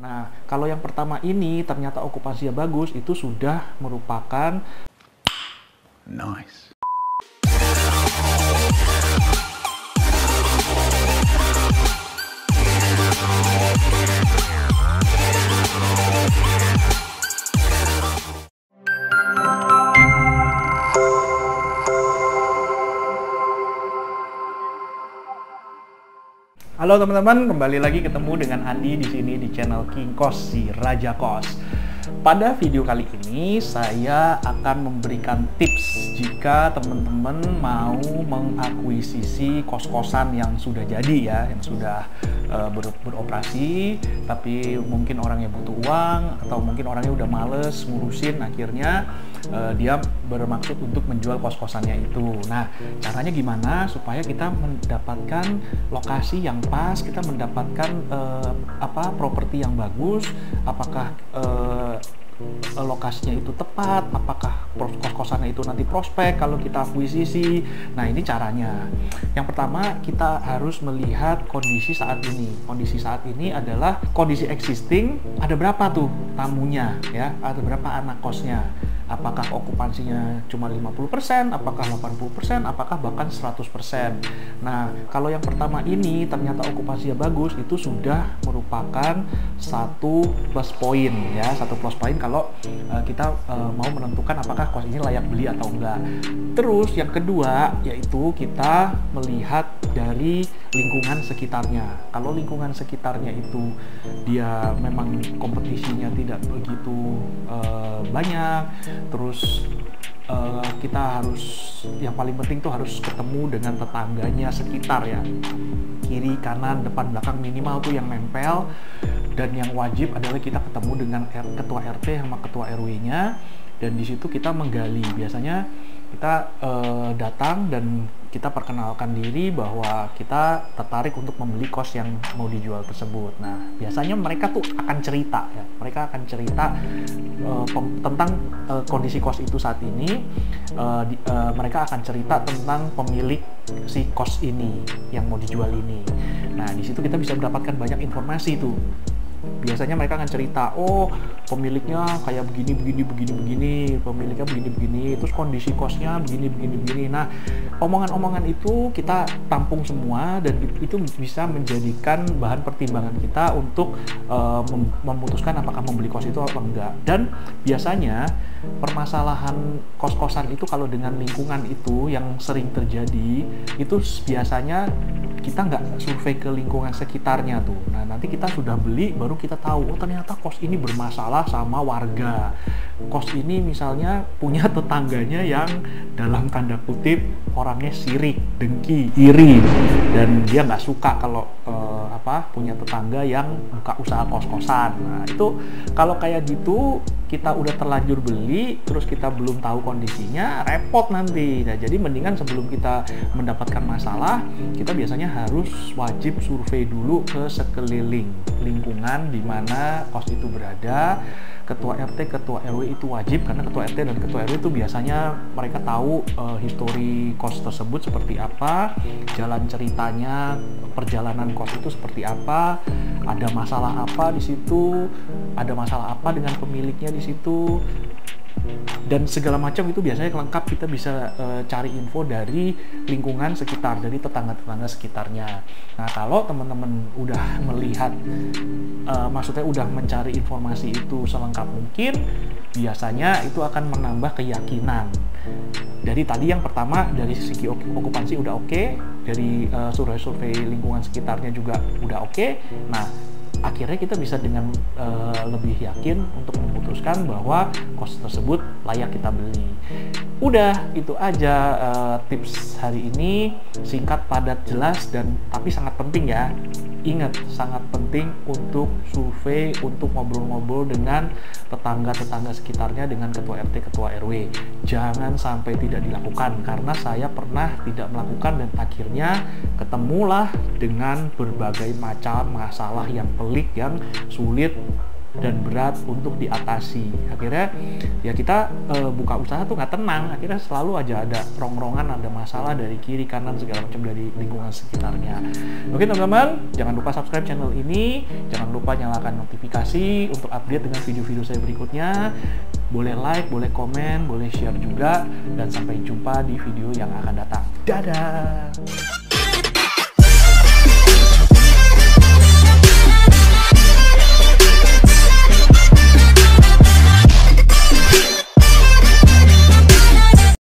Nah, kalau yang pertama ini ternyata okupansinya bagus, itu sudah merupakan nice. Halo teman-teman, kembali lagi ketemu dengan Andi di sini di channel King Kos, si Raja Kos. Pada video kali ini saya akan memberikan tips jika teman-teman mau mengakuisisi kos-kosan yang sudah jadi ya, yang sudah beroperasi, tapi mungkin orangnya butuh uang atau mungkin orangnya udah males ngurusin, akhirnya dia bermaksud untuk menjual kos-kosannya itu. Nah, caranya gimana supaya kita mendapatkan lokasi yang pas, kita mendapatkan properti yang bagus, apakah lokasinya itu tepat, apakah kos-kosannya itu nanti prospek kalau kita akuisisi. Nah, ini caranya. Yang pertama, kita harus melihat kondisi saat ini. Kondisi saat ini adalah kondisi existing, ada berapa tuh tamunya ya, ada berapa anak kosnya. Apakah okupansinya cuma 50%, apakah 80%, apakah bahkan 100%. Nah, kalau yang pertama ini ternyata okupansinya bagus, itu sudah merupakan satu plus point ya, satu plus point kalau kita mau menentukan apakah kos ini layak beli atau enggak. Terus yang kedua yaitu kita melihat dari lingkungan sekitarnya. Kalau lingkungan sekitarnya itu dia memang kompetisinya tidak begitu banyak, terus kita harus, yang paling penting tuh harus ketemu dengan tetangganya sekitar ya, kiri, kanan, depan, belakang, minimal tuh yang nempel. Dan yang wajib adalah kita ketemu dengan ketua RT sama ketua RW-nya, dan di situ kita menggali. Biasanya kita datang dan kita perkenalkan diri bahwa kita tertarik untuk membeli kos yang mau dijual tersebut. Nah, biasanya mereka tuh akan cerita ya, mereka akan cerita tentang kondisi kos itu saat ini. Mereka akan cerita tentang pemilik si kos ini yang mau dijual ini. Nah, di situ kita bisa mendapatkan banyak informasi tuh. Biasanya mereka akan cerita, oh pemiliknya kayak begini, pemiliknya begini, terus kondisi kosnya begini. Nah, omongan-omongan itu kita tampung semua, dan itu bisa menjadikan bahan pertimbangan kita untuk memutuskan apakah membeli kos itu atau enggak. Dan biasanya permasalahan kos-kosan itu kalau dengan lingkungan itu yang sering terjadi, itu biasanya kita nggak survei ke lingkungan sekitarnya tuh. Nah, nanti kita sudah beli baru kita tahu, oh ternyata kos ini bermasalah sama warga. Kos ini misalnya punya tetangganya yang dalam tanda kutip orangnya sirik, dengki, iri, dan dia nggak suka kalau punya tetangga yang buka usaha kos-kosan. Nah, itu kalau kayak gitu kita udah terlanjur beli, terus kita belum tahu kondisinya, repot nanti. Nah, jadi mendingan sebelum kita mendapatkan masalah, kita biasanya harus wajib survei dulu ke sekeliling lingkungan di mana kos itu berada. Ketua RT, ketua RW itu wajib, karena ketua RT dan ketua RW itu biasanya mereka tahu histori kos tersebut seperti apa, jalan ceritanya, perjalanan kos itu seperti apa, ada masalah apa di situ, ada masalah apa dengan pemiliknya di situ, dan segala macam itu biasanya lengkap. Kita bisa cari info dari lingkungan sekitar, dari tetangga-tetangga sekitarnya. Nah, kalau teman-teman udah melihat, maksudnya udah mencari informasi itu selengkap mungkin, biasanya itu akan menambah keyakinan. Dari tadi yang pertama, dari segi okupansi udah oke, dari survei lingkungan sekitarnya juga udah oke. Nah, akhirnya kita bisa dengan lebih yakin untuk memutuskan bahwa kos tersebut layak kita beli. Udah, itu aja tips hari ini, singkat, padat, jelas, dan tapi sangat penting ya. Ingat, sangat penting untuk survei, untuk ngobrol-ngobrol dengan tetangga-tetangga sekitarnya, dengan ketua RT, ketua RW. Jangan sampai tidak dilakukan, karena saya pernah tidak melakukan dan akhirnya ketemulah dengan berbagai macam masalah yang pelik, yang sulit dan berat untuk diatasi. Akhirnya ya kita buka usaha tuh nggak tenang, akhirnya selalu aja ada rongrongan, ada masalah dari kiri kanan segala macam dari lingkungan sekitarnya. Oke teman-teman, jangan lupa subscribe channel ini, jangan lupa nyalakan notifikasi untuk update dengan video-video saya berikutnya. Boleh like, boleh komen, boleh share juga, dan sampai jumpa di video yang akan datang. Dadah!